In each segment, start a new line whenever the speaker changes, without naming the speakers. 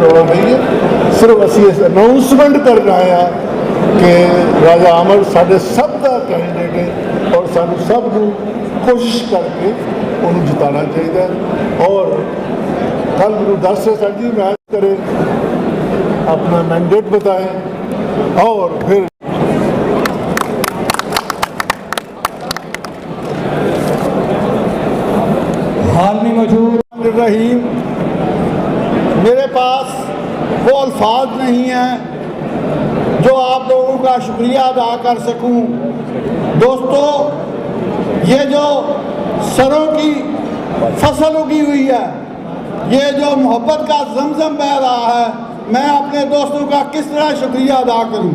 हो रही है। सिर्फ असी अनाउंसमेंट कर रहे हैं कि राजा अमर साढ़े सब का कैंडिडेट है और सानू सब को कोशिश करके उन्हें जिताना चाहिए। और कल गुरु 10 से जी मैच करें, अपना मैंडेट बताएं और फिर
हाल में मौजूद
रहीम। मेरे पास वो अल्फाज नहीं हैं जो आप लोगों का शुक्रिया अदा कर सकूं। दोस्तों, ये जो सरों की फसल उगी हुई है, ये जो मोहब्बत का जमजम बह रहा है, मैं अपने दोस्तों का किस तरह शुक्रिया अदा करूं।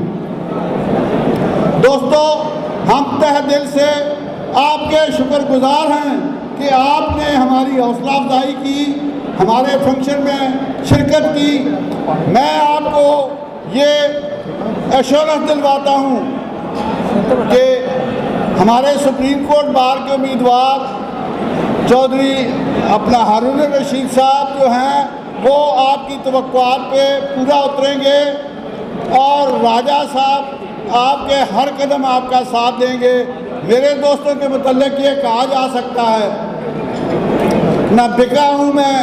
दोस्तों, हम तहे दिल से आपके शुक्रगुजार हैं कि आपने हमारी हौसला अफजाई की, हमारे फंक्शन में शिरकत की। मैं आपको ये एश्योरेंस दिलवाता हूँ कि हमारे सुप्रीम कोर्ट बार के उम्मीदवार चौधरी अपना हारून रशीद साहब जो हैं वो आपकी तवक्कुआत पे पूरा उतरेंगे और राजा साहब आपके हर कदम आपका साथ देंगे। मेरे दोस्तों के मुतल्लिक ये कहा जा सकता है, ना बिका हूँ मैं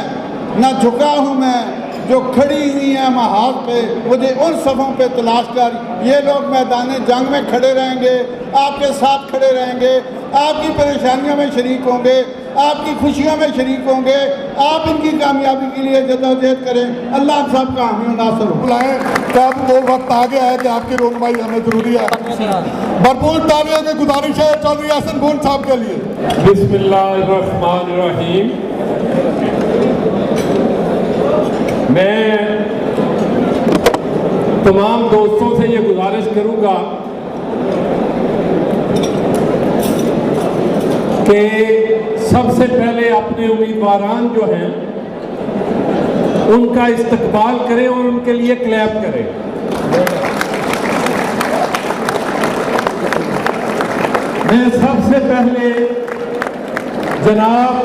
ना झुका हूँ मैं, जो खड़ी हुई हैं महाज पे मुझे उन सफ़ों पे तलाश कर। ये लोग मैदान जंग में खड़े रहेंगे, आपके साथ खड़े रहेंगे, आपकी परेशानियों में शरीक होंगे, आपकी खुशियों में शरीक होंगे। आप इनकी कामयाबी के लिए जद्दोजहद करें। अल्लाह आप सब का हामी नासर हो।
बुलाएं तब वो वक्त आ गया है कि आपकी रहनुमाई हमें जरूरी है। भरपूर तालियों की गुजारिश है चौधरी हसन भून साहब के लिए।
बिस्मिल्लाहिर्रहमानिर्रहीम। मैं तमाम दोस्तों से ये गुजारिश करूंगा कि सबसे पहले अपने उम्मीदवारान जो हैं उनका इस्तकबाल करें और उनके लिए क्लैप करें। मैं सबसे पहले जनाब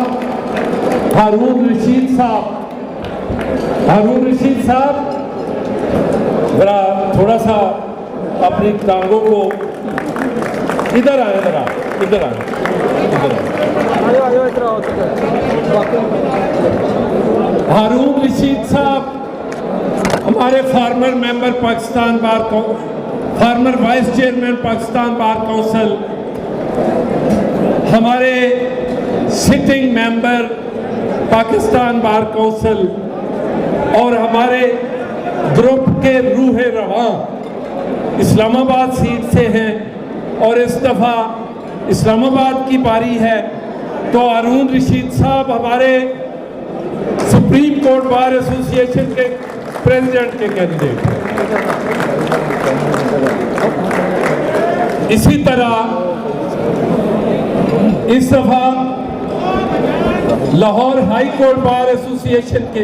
हारून रशीद साहब जरा थोड़ा सा अपनी टांगों को इधर आए, इधर आए। हारून रशीद साहब हमारे former member Pakistan bar former vice chairman Pakistan bar council, हमारे sitting member Pakistan bar council और हमारे ग्रुप के रूह रवां इस्लामाबाद सीट से हैं और इस दफ़ा इस्लामाबाद की बारी है। तो हारून रशीद साहब हमारे सुप्रीम कोर्ट बार एसोसिएशन के प्रेसिडेंट के कैंडिडेट। इसी तरह इस दफ़ा Lahore high court bar association के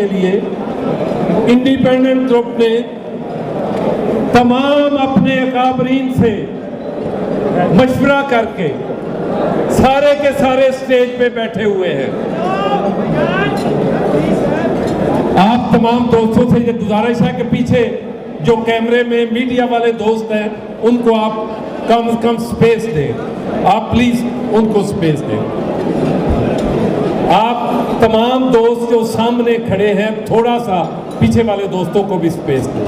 लिए इंडिपेंडेंट ग्रुप ने तमाम अपने अकाबरीन से मशवरा करके सारे के सारे स्टेज पे बैठे हुए हैं। आप तमाम दोस्तों से ये गुजारिश है कि पीछे जो कैमरे में मीडिया वाले दोस्त हैं उनको आप कम से कम स्पेस दें। आप प्लीज उनको स्पेस दें। आप तमाम दोस्त जो सामने खड़े हैं थोड़ा सा पीछे वाले दोस्तों को भी स्पेस दें।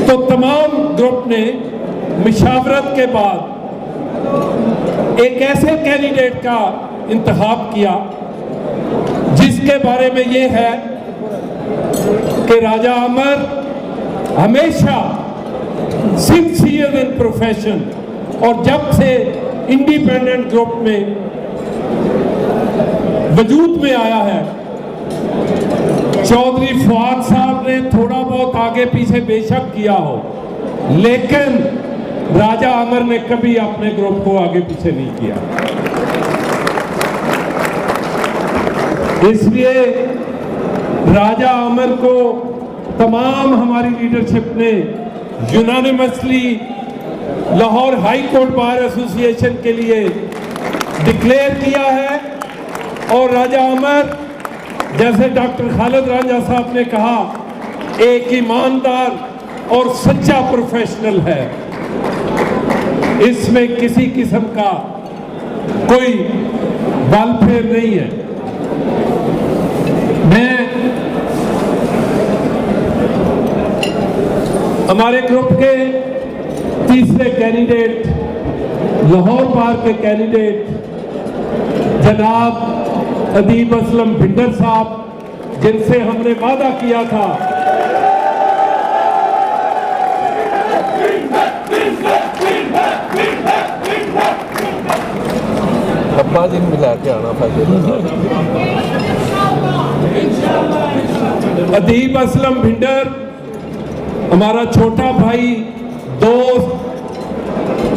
तो तमाम ग्रुप ने मशावरत के बाद एक ऐसे कैंडिडेट का इंतखाब किया जिसके बारे में ये है कि राजा अमर हमेशा सिंसियर इन प्रोफेशन और जब से इंडिपेंडेंट ग्रुप में वजूद में आया है चौधरी फवाद साहब ने थोड़ा बहुत आगे पीछे बेशक किया हो, लेकिन राजा अमर ने कभी अपने ग्रुप को आगे पीछे नहीं किया। इसलिए राजा अमर को तमाम हमारी लीडरशिप ने unanimously Lahore high court bar association के लिए डिक्लेयर किया है। और राजा अमर, जैसे डॉक्टर खालिद रांझा साहब ने कहा, एक ईमानदार और सच्चा प्रोफेशनल है। इसमें किसी किस्म का कोई बालफेर नहीं है। मैं हमारे ग्रुप के तीसरे कैंडिडेट, लाहौर बार के कैंडिडेट जनाब अदीब असलम भिंडर साहब, जिनसे हमने वादा किया था
मिला के आना
अदीब असलम भिंडर हमारा छोटा भाई, दोस्त,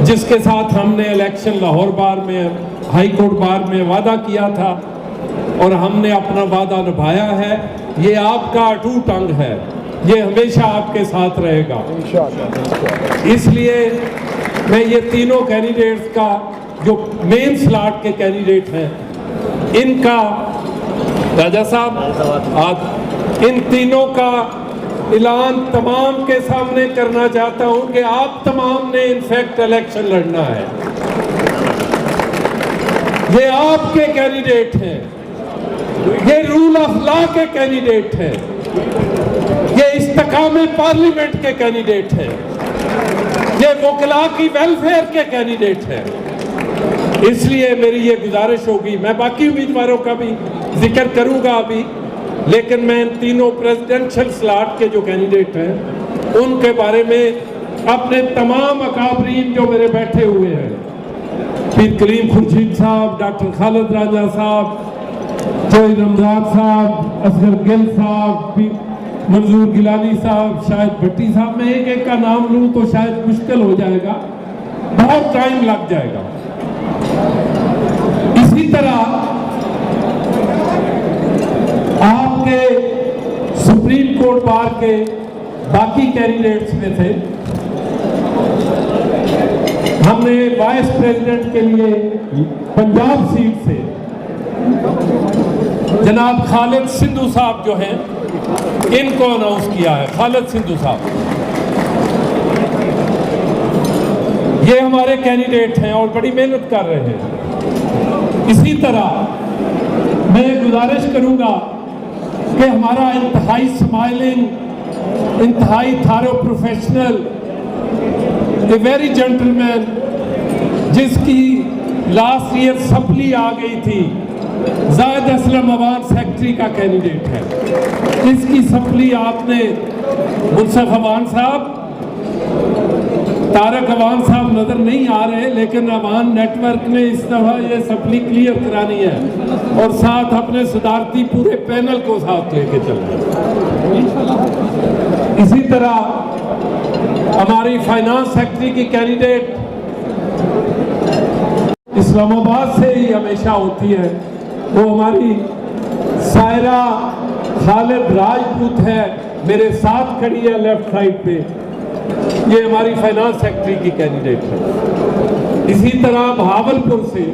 जिसके साथ हमने इलेक्शन लाहौर बार में, हाई कोर्ट बार में वादा किया था और हमने अपना वादा निभाया है। ये आपका अटूट अंग है, ये हमेशा आपके साथ रहेगा। इसलिए मैं ये तीनों कैंडिडेट्स का, जो मेन स्लॉट के कैंडिडेट हैं, इनका, राजा साहब, आज इन तीनों का ऐलान तमाम के सामने करना चाहता हूं कि आप तमाम ने इनफैक्ट इलेक्शन लड़ना है। ये आपके कैंडिडेट हैं, ये रूल ऑफ लॉ के कैंडिडेट हैं, ये इस्तेकामे पार्लियामेंट के कैंडिडेट हैं, ये वकला की वेलफेयर के कैंडिडेट हैं। इसलिए मेरी ये गुजारिश होगी, मैं बाकी उम्मीदवारों का भी जिक्र करूंगा अभी, लेकिन मैं इन तीनों प्रेसिडेंशियल स्लॉट के जो कैंडिडेट हैं उनके बारे में अपने तमाम अकाबरीन जो मेरे बैठे हुए हैं, पीर कलीम खुर्शीद साहब, डॉक्टर खालिद रांझा साहब, जोई रमजान साहब, असगर गिल साहब, मंजूर गिलानी साहब, शायद भट्टी साहब, मैं एक एक का नाम लूं तो शायद मुश्किल हो जाएगा, बहुत टाइम लग जाएगा। इसी तरह आपके सुप्रीम कोर्ट बार के बाकी कैंडिडेट्स में थे, हमने वाइस प्रेसिडेंट के लिए पंजाब सीट से जनाब खालिद सिंधु साहब जो हैं, इनको अनाउंस किया है। खालिद सिंधु साहब ये हमारे कैंडिडेट हैं और बड़ी मेहनत कर रहे हैं। इसी तरह मैं गुजारिश करूंगा कि हमारा इंतहाई स्माइलिंग, इंतहाई थारो प्रोफेशनल, ए वेरी जेंटलमैन, जिसकी लास्ट ईयर सप्ली आ गई थी, जायद असलम अवान सेक्रेटरी का कैंडिडेट है। इसकी सप्ली आपने मुनसफ अवान साहब, तारक अवान साहब नजर नहीं आ रहे, लेकिन अवान नेटवर्क ने इस दफा ये सप्ली क्लियर करानी है और साथ अपने सदारती पूरे पैनल को साथ लेके चलना है। इसी तरह हमारी फाइनेंस सेक्रेटरी की कैंडिडेट इस्लामाबाद से ही हमेशा होती है, वो हमारी सायरा खालिद राजपूत है, मेरे साथ खड़ी है लेफ्ट साइड पे, ये हमारी फाइनेंस सेक्रेटरी की कैंडिडेट है। इसी तरह भावलपुर से,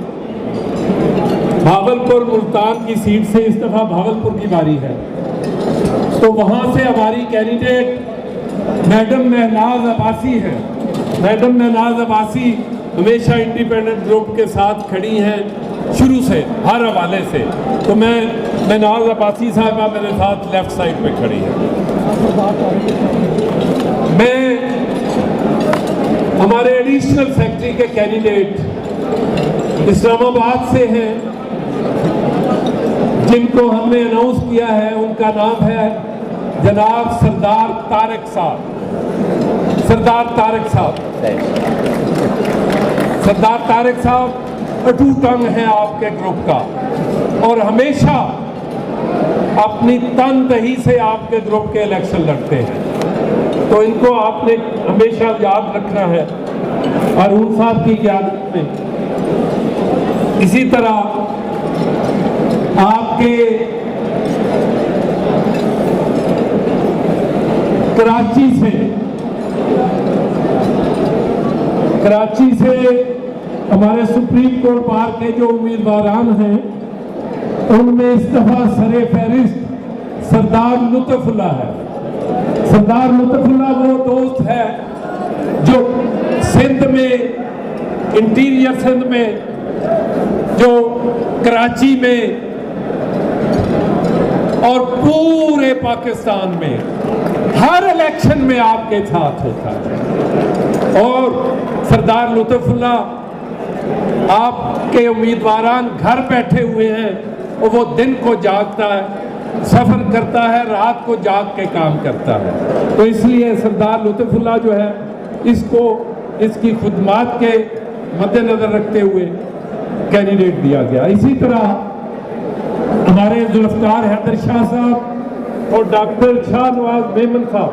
भावलपुर मुल्तान की सीट से इस दफा भावलपुर की बारी है, तो वहां से हमारी कैंडिडेट मैडम महनाज अब्बासी है। मैडम महनाज अब्बासी हमेशा इंडिपेंडेंट ग्रुप के साथ खड़ी हैं शुरू से, हर हवाले से, तो मैं महनाज अब्बासी साहबा मेरे साथ लेफ्ट साइड पे खड़ी है। मैं हमारे एडिशनल सेक्रेटरी के कैंडिडेट इस्लामाबाद से हैं, जिनको हमने अनाउंस किया है, उनका नाम है जनाब सरदार तारिक साहब। सरदार तारिक साहब, सरदार तारिक साहब अटूट अंग हैं आपके ग्रुप का और हमेशा अपनी तनदही से आपके ग्रुप के इलेक्शन लड़ते हैं, तो इनको आपने हमेशा याद रखना है हारून साहब की क़यादत में। इसी तरह आपके कराची से हमारे सुप्रीम कोर्ट बार के जो उम्मीदवारान हैं, उनमें इस दफा सरे फहरिस्त सरदार लुत्फुल्लाह है। सरदार लुत्फुल्लाह वो दोस्त है जो सिंध में, इंटीरियर सिंध में, जो कराची में और पूरे पाकिस्तान में हर इलेक्शन में आपके साथ होता है। और सरदार लुत्फुल्लाह आपके उम्मीदवारान घर बैठे हुए हैं और वो दिन को जागता है, सफ़र करता है, रात को जाग के काम करता है। तो इसलिए सरदार लुत्फुल्लाह जो है, इसको इसकी खुदमात के मद्देनज़र रखते हुए कैंडिडेट दिया गया। इसी तरह हमारे जुल्फ़कार हैदर शाह साहब और डॉक्टर शाहनवाज मेमन साहब,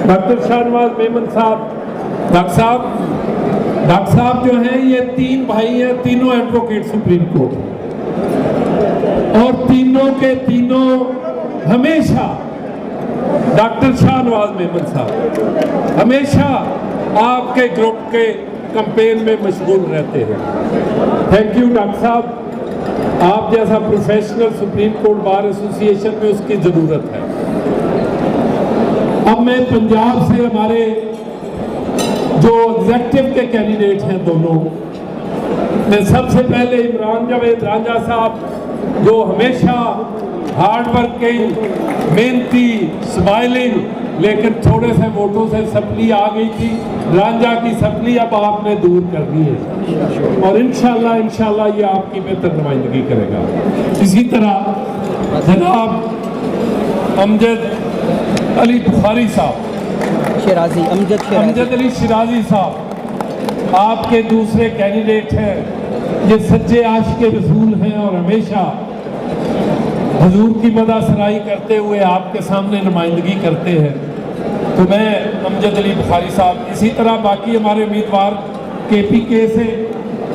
डॉक्टर साहब जो हैं, ये तीन भाई हैं, तीनों एडवोकेट सुप्रीम कोर्ट, और तीनों के तीनों हमेशा डॉक्टर शाहनवाज मेमन साहब हमेशा आपके ग्रुप के कैंपेन में मशगूल रहते हैं। थैंक यू डॉक्टर साहब, आप जैसा professional supreme court bar association में उसकी ज़रूरत है। अब मैं पंजाब से हमारे जो एग्जेक्टिव के कैंडिडेट हैं दोनों, मैं सबसे पहले इमरान जावेद रांझा साहब, जो हमेशा हार्ड वर्किंग, मेहनती, स्माइलिंग, लेकिन थोड़े से वोटों से सप्ली आ गई थी, रांझा की सप्ली अब आपने दूर कर दी है और इंशाल्लाह ये आपकी बेहतर नुमाइंदगी करेगा। इसी तरह जनाब अमजद अली बुखारी साहब, अमजद अली शिराजी साहब आपके दूसरे कैंडिडेट हैं, ये सच्चे आशिक़े रसूल हैं और हमेशा हुजूर की मदासराई करते हुए आपके सामने नुमाइंदगी करते हैं। तो मैं अमजद अली बुखारी साहब, इसी तरह बाकी हमारे उम्मीदवार KPK से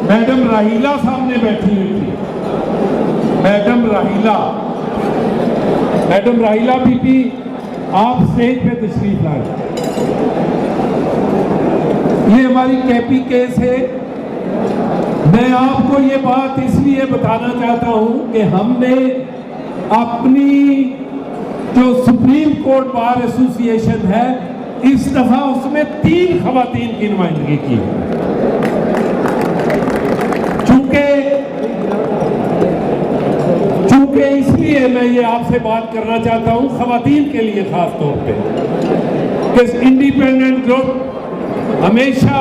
मैडम राहीला सामने बैठी हुई थी, मैडम राहीला बीबी, आप स्टेज पे तशरीफ लाए। ये हमारी KPK से, मैं आपको ये बात इसलिए बताना चाहता हूं कि हमने अपनी जो सुप्रीम कोर्ट बार एसोसिएशन है, इस दफा उसमें 3 खवातीन की नुमाइंदगी की। चूंकि इसलिए मैं ये आपसे बात करना चाहता हूं, खवातीन के लिए खास तौर पे, कि इंडिपेंडेंट ग्रुप हमेशा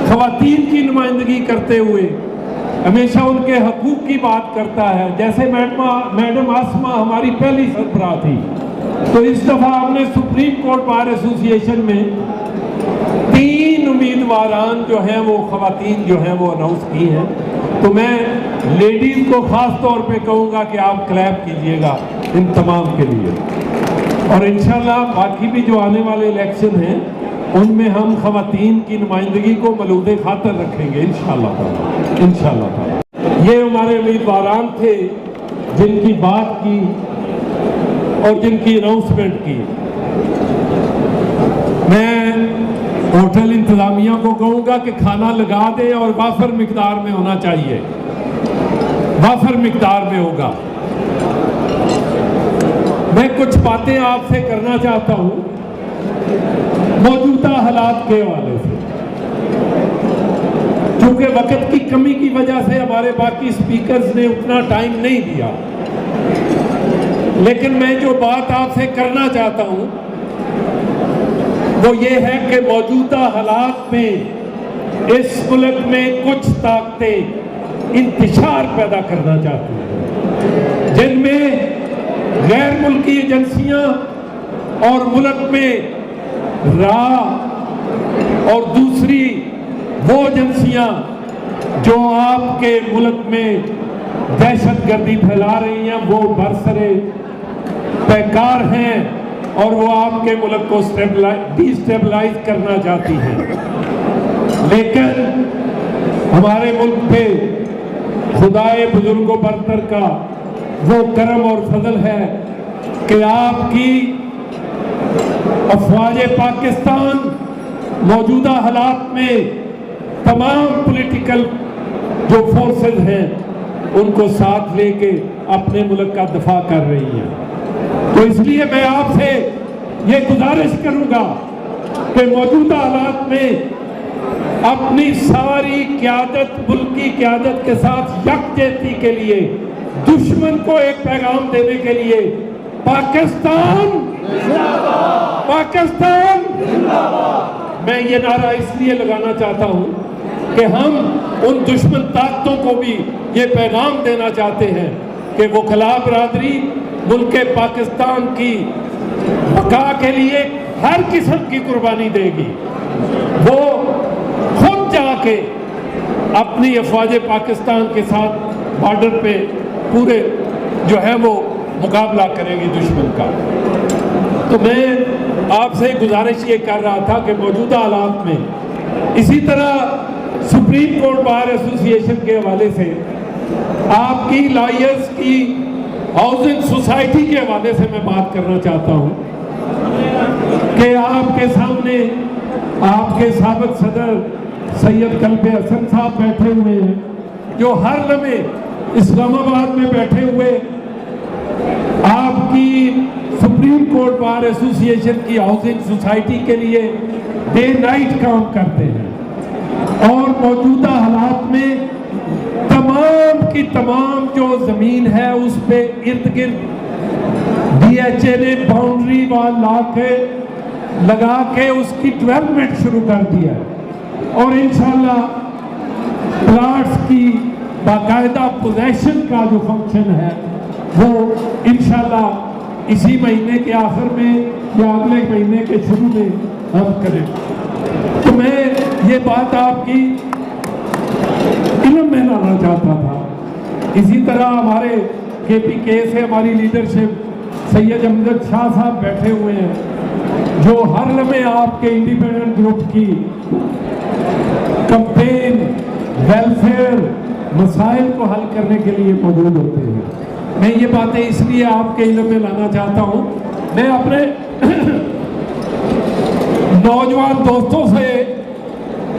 खवातीन की नुमाइंदगी करते हुए हमेशा उनके हकूक की बात करता है। जैसे मैडम आसमा हमारी पहली सरबराह थी, तो इस दफा हमने सुप्रीम कोर्ट बार एसोसिएशन में 3 उम्मीदवारान जो हैं वो खवातीन जो हैं वो अनाउंस की हैं। तो मैं लेडीज को खास तौर पे कहूँगा कि आप क्लैप कीजिएगा इन तमाम के लिए, और इंशाल्लाह बाकी भी जो आने वाले इलेक्शन हैं उनमें हम खवातीन की नुमाइंदगी को मलूदे खातर रखेंगे इंशाल्लाह। ये हमारे उम्मीदवारान थे जिनकी बात की और जिनकी अनाउंसमेंट की। मैं होटल इंतजामिया को कहूँगा कि खाना लगा दे और वाफर मिकदार में होना चाहिए, वाफर मिकदार में होगा। मैं कुछ बातें आपसे करना चाहता हूँ मौजूदा हालात के हवाले से। चूंकि वक्त की कमी की वजह से हमारे बाकी स्पीकर्स ने उतना टाइम नहीं दिया, लेकिन मैं जो बात आपसे करना चाहता हूं वो ये है कि मौजूदा हालात में इस मुल्क में कुछ ताकतें इंतशार पैदा करना चाहती हैं, जिनमें गैर मुल्की एजेंसियां और मुल्क में और दूसरी वो एजेंसियां जो आपके मुल्क में दहशतगर्दी फैला रही हैं वो बरसरे बेकार हैं और वो आपके मुल्क को डिस्टेबलाइज करना चाहती हैं। लेकिन हमारे मुल्क पे खुदाए बुजुर्गों बरतर का वो करम और फजल है कि आपकी अफवाज पाकिस्तान मौजूदा हालात में तमाम पॉलिटिकल जो फोर्सेस हैं उनको साथ लेके अपने मुल्क का दफा कर रही हैं। तो इसलिए मैं आपसे ये गुजारिश करूंगा कि मौजूदा हालात में अपनी सारी क़यादत, मुल्क की क़यादत के साथ यकजहती के लिए दुश्मन को एक पैगाम देने के लिए पाकिस्तान जिंदाबाद, पाकिस्तान जिंदाबाद, मैं ये नारा इसलिए लगाना चाहता हूँ कि हम उन दुश्मन ताकतों को भी ये पैगाम देना चाहते हैं कि वो खला बरादरी मुल्क पाकिस्तान की बका के लिए हर किस्म की कुर्बानी देगी। वो खुद जाके अपनी अफवाज पाकिस्तान के साथ बॉर्डर पे पूरे जो है वो मुकाबला करेगी दुश्मन का। तो मैं आपसे गुजारिश ये कर रहा था कि मौजूदा हालात में इसी तरह सुप्रीम कोर्ट बार एसोसिएशन के हवाले से आपकी लॉयर्स की हाउसिंग सोसाइटी के हवाले से मैं बात करना चाहता हूँ कि आपके सामने आपके साबिक सदर सैयद कल्बे हसन साहब बैठे हुए हैं जो हर लम्हे इस्लामाबाद में बैठे हुए आपकी सुप्रीम कोर्ट बार एसोसिएशन की हाउसिंग सोसाइटी के लिए डे नाइट काम करते हैं और मौजूदा हालात में तमाम की तमाम जो जमीन है उस पे इर्द गिर्द DHA ने बाउंड्री वाल लगा के उसकी डेवलपमेंट शुरू कर दिया है और इंशाल्लाह प्लाट्स की बाकायदा पोजेशन का जो फंक्शन है वो इंशाल्लाह इसी महीने के आखिर में या अगले महीने के शुरू में हम करें। तो मैं ये बात आपकी इल्म में लाना चाहता था। इसी तरह हमारे KPK से हमारी लीडरशिप सैयद अमजद शाह साहब बैठे हुए हैं जो हर लम्हे आपके इंडिपेंडेंट ग्रुप की कैंपेन वेलफेयर मसाइल को हल करने के लिए मौजूद होते हैं। मैं ये बातें इसलिए आपके इल्म में लाना चाहता हूँ। मैं अपने नौजवान दोस्तों से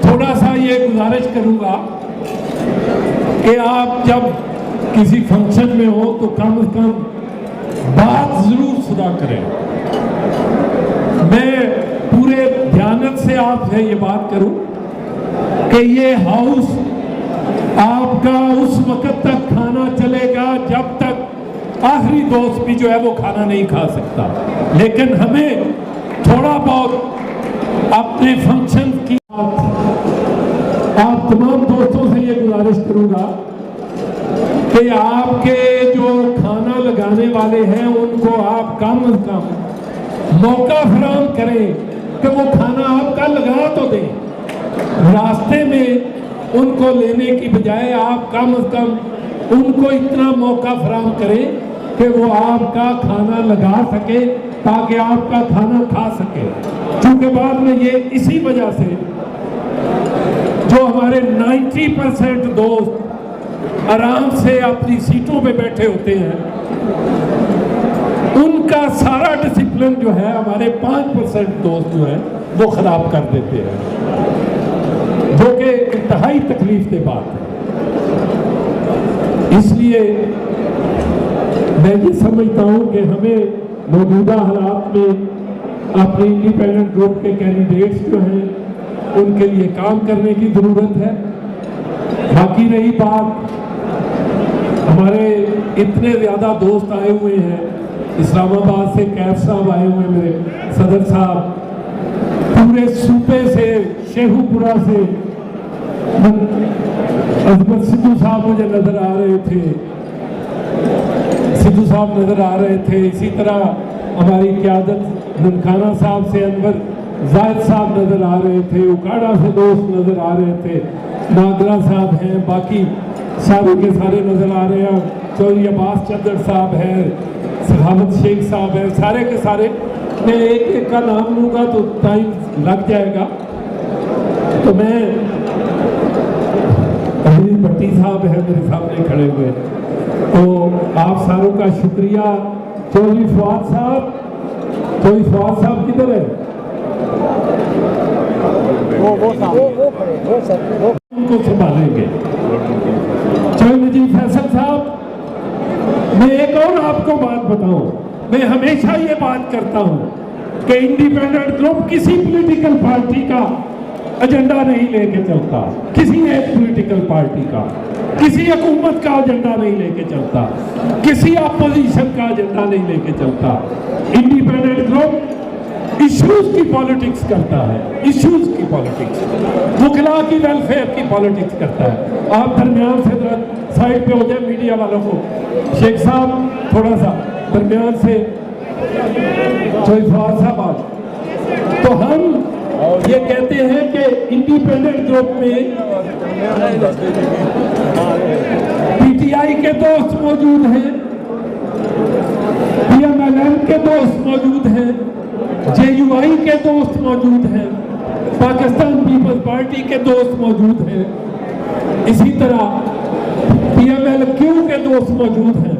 थोड़ा सा ये गुजारिश करूँगा कि आप जब किसी फंक्शन में हो तो कम से कम बात जरूर सुना करें। मैं पूरे ध्यान से आपसे ये बात करूं कि ये हाउस आपका उस वक्त तक खाना चलेगा जब तक आखिरी दोस्त भी जो है वो खाना नहीं खा सकता, लेकिन हमें थोड़ा बहुत अपने फंक्शन की आप तमाम दोस्तों से ये गुजारिश करूंगा कि आपके जो खाना लगाने वाले हैं उनको आप कम से कम मौका फराहम करें कि वो खाना आपका लगा तो दें। रास्ते में उनको लेने की बजाय आप कम से कम उनको इतना मौका फराहम करें कि वो आपका खाना लगा सके ताकि आपका खाना खा सके। क्योंकि बाद में ये इसी वजह से जो हमारे 90% दोस्त आराम से अपनी सीटों पे बैठे होते हैं उनका सारा डिसिप्लिन जो है हमारे 5% दोस्त जो है वो खराब कर देते हैं, जो कि इंतहाई तकलीफ की बात है। इसलिए मैं ये समझता हूँ कि हमें मौजूदा हालात में अपने इंडिपेंडेंट ग्रुप के कैंडिडेट्स जो हैं उनके लिए काम करने की ज़रूरत है। बाकी रही बात, हमारे इतने ज़्यादा दोस्त आए हुए हैं, इस्लामाबाद से कैफ साहब आए हुए, मेरे सदर साहब, पूरे सूबे से, शेखुपुरा से अजमत सिद्धू साहब मुझे नज़र आ रहे थे, सिद्धू साहब नज़र आ रहे थे। इसी तरह हमारी क़यादत ननकाना साहब से अनवर जायद साहब नज़र आ रहे थे, उकाड़ा से दोस्त नज़र आ रहे थे, नागरा साहब हैं, बाकी सारे के सारे नज़र आ रहे हैं। चौधरी अब्बास चंदर साहब हैं, सखावत शेख साहब हैं, सारे के सारे। मैं एक एक का नाम लूँगा तो टाइम लग जाएगा। तो मैं अली भट्टी साहब हैं मेरे सामने खड़े हुए, तो आप सारों का शुक्रिया। चौधरी फवाद साहब किधर है? उनको संभालेंगे। चौधरी नजीब फैसल साहब, मैं एक और आपको बात बताऊं, मैं हमेशा ये बात करता हूं कि इंडिपेंडेंट ग्रुप किसी पॉलिटिकल पार्टी का एजेंडा नहीं लेके चलता, किसी एक पॉलिटिकल पार्टी का, किसी हुकूमत का एजेंडा नहीं लेके चलता, किसी अपोजिशन का एजेंडा नहीं लेके चलता। इंडिपेंडेंट ग्रुप इश्यूज की पॉलिटिक्स करता है, इश्यूज की पॉलिटिक्स, वकला की वेलफेयर की पॉलिटिक्स करता है। आप दरमियान से साइड पे हो जाए मीडिया वालों को, शेख साहब थोड़ा सा दरमियान से, फवाद साहब। तो हम ये कहते हैं कि इंडिपेंडेंट ग्रुप में पीटीआई के दोस्त मौजूद हैं, पीएमएलएन के दोस्त मौजूद हैं, जेयूआई के दोस्त मौजूद हैं, पाकिस्तान पीपल्स पार्टी के दोस्त मौजूद हैं, इसी तरह पीएमएलक्यू के दोस्त मौजूद हैं।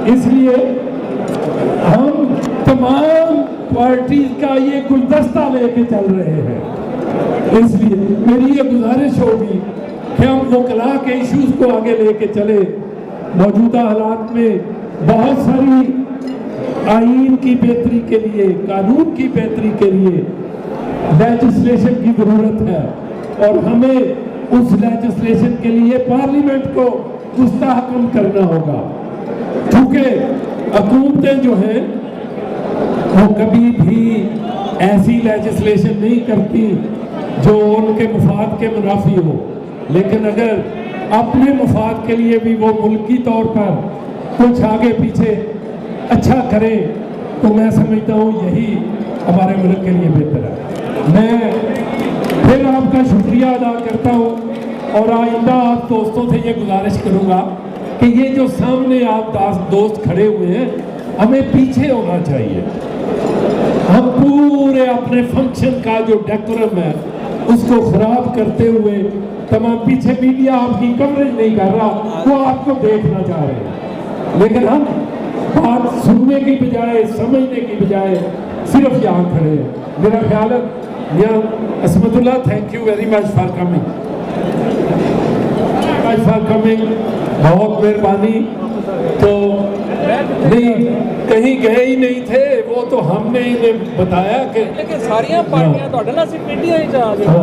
इसलिए हम तमाम पार्टीज का ये गुलदस्ता लेके चल रहे हैं। इसलिए मेरी ये गुजारिश होगी कि हम वकला के इश्यूज को आगे लेके चले। मौजूदा हालात में बहुत सारी आईन की बेहतरी के लिए, कानून की बेहतरी के लिए लेजिस्लेशन की जरूरत है, और हमें उस लेजिस्लेशन के लिए पार्लियामेंट को मुस्तहकम करना होगा। क्योंकि हुकूमतें जो हैं वो कभी भी ऐसी लेजिस्लेशन नहीं करती जो उनके मुफाद के मुनाफी हो, लेकिन अगर अपने मुफाद के लिए भी वो मुल्की तौर पर कुछ आगे पीछे अच्छा करें, तो मैं समझता हूँ यही हमारे मुल्क के लिए बेहतर है। मैं फिर आपका शुक्रिया अदा करता हूँ, और आइंदा आप दोस्तों से ये गुजारिश करूँगा कि ये जो सामने आप दोस्त खड़े हुए हैं, हमें पीछे होना चाहिए। हम पूरे अपने फंक्शन का जो डेकोरम है उसको खराब करते हुए, तमाम पीछे मीडिया आपकी कवरेज नहीं कर रहा, वो आपको देखना चाह रहे हैं, लेकिन हम बात सुनने की बजाय, समझने की बजाय सिर्फ यहाँ खड़े हैं। मेरा ख्याल है यहाँ Asmatullah, thank you very much for coming, बहुत मेहरबानी। तो नहीं, कहीं गए ही नहीं थे, वो तो हमने इन्हें बताया कि
लेकिन सारियां पार्टियां तो अडला सिर्फ इंडिया ही जा रही है।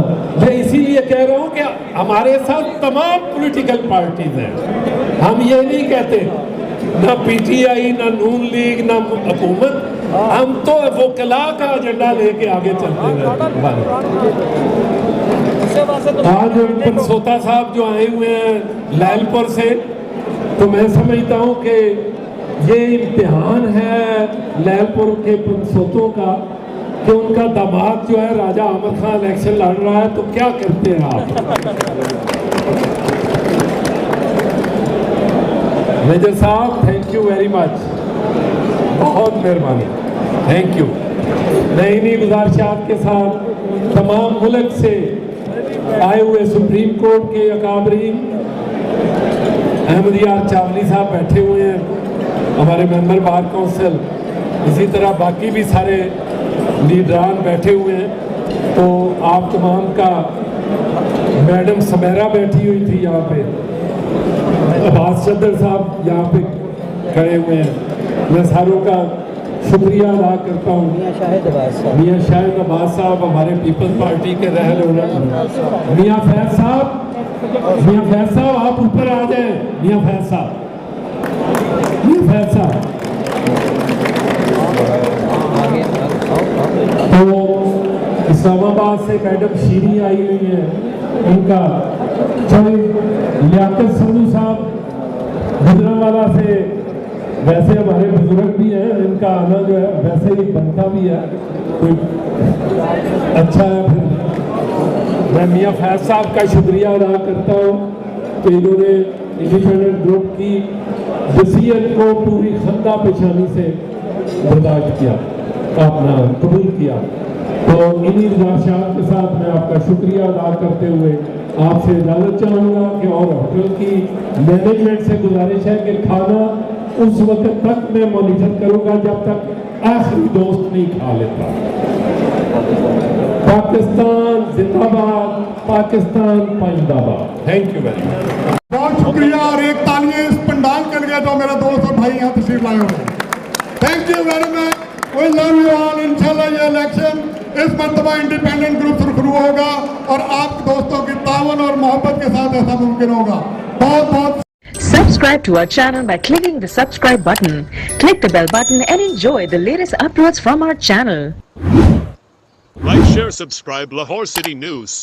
मैं इसीलिए कह रहा हूँ कि हमारे साथ तमाम पॉलिटिकल पार्टीज हैं। हम ये नहीं कहते ना पीटीआई, ना नून लीग, ना हुकूमत, हम तो वकला का एजेंडा लेके आगे चलते हैं। आज बनसोता साहब जो आए हुए हैं लैलपुर से, तो मैं समझता हूँ कि ये इम्तिहान है लैलपुर के बनसोतों का कि उनका दामाद जो है राजा आमर खान इलेक्शन लड़ रहा है, तो क्या करते हैं आप? मेजर साहब, थैंक यू वेरी मच, बहुत मेहरबानी, थैंक यू। नई नई गुजारिशात के साथ तमाम मुल्क से आए हुए सुप्रीम कोर्ट के अकाबरीन, अहमदियार चावली साहब बैठे हुए हैं, हमारे मेंबर बार काउंसिल, इसी तरह बाकी भी सारे लीडरान बैठे हुए हैं। तो आप तमाम का, मैडम समेरा बैठी हुई थी यहाँ पे, अब्बास चंदर साहब यहाँ पे खड़े हुए हैं, मैं सारों का शुक्रिया अदा करता हूँ। मियाँ शाहिद अब्बास साहब हमारे पीपल्स पार्टी के रहनुमा, मियाँ फैज साहब आप ऊपर आ जाएं। मियाँ फैज साहब, तो इस्लामाबाद से मैडम शीरी आई हुई है, उनका लियाकत संधू साहब गुजरांवाला से, वैसे हमारे बुजुर्ग भी हैं, इनका आना जो है वैसे ही बनता भी है, कोई अच्छा है। फिर मैं मियाँ फैज साहब का शुक्रिया अदा करता हूँ कि इन्होंने इंडिपेंडेंट ग्रुप की वसीयत को पूरी खंदा पेशानी से बर्दाश्त किया, अपना कबूल किया। तो इन्हीं गुजारिशात के साथ मैं आपका शुक्रिया अदा करते हुए आपसे इजाज़त चाहूँगा कि और होटल की मैनेजमेंट से गुजारिश है कि खाना उस वक्त तक मैं मॉनिटर करूँगा जब तक आखिरी दोस्त नहीं खा लेता। पाकिस्तान जिंदाबाद, पाकिस्तान पाइंदाबाद। Thank you very much.
बहुत शुक्रिया और एक तालियां इस पंडाल के लिए जो मेरा दोस्त और भाई यहाँ तशरीफ लाए हुए हैं। Thank you very much. We love you all. इंशाल्लाह ये इलेक्शन इस मरतबा इंडिपेंडेंट ग्रुप से शुरू होगा और आप दोस्तों की तावन और मोहब्बत के साथ ऐसा मुमकिन होगा। बहुत बहुत
Subscribe to our channel by clicking the subscribe button. Click the bell button and enjoy the latest uploads from our channel.
Like, share, subscribe Lahore City News.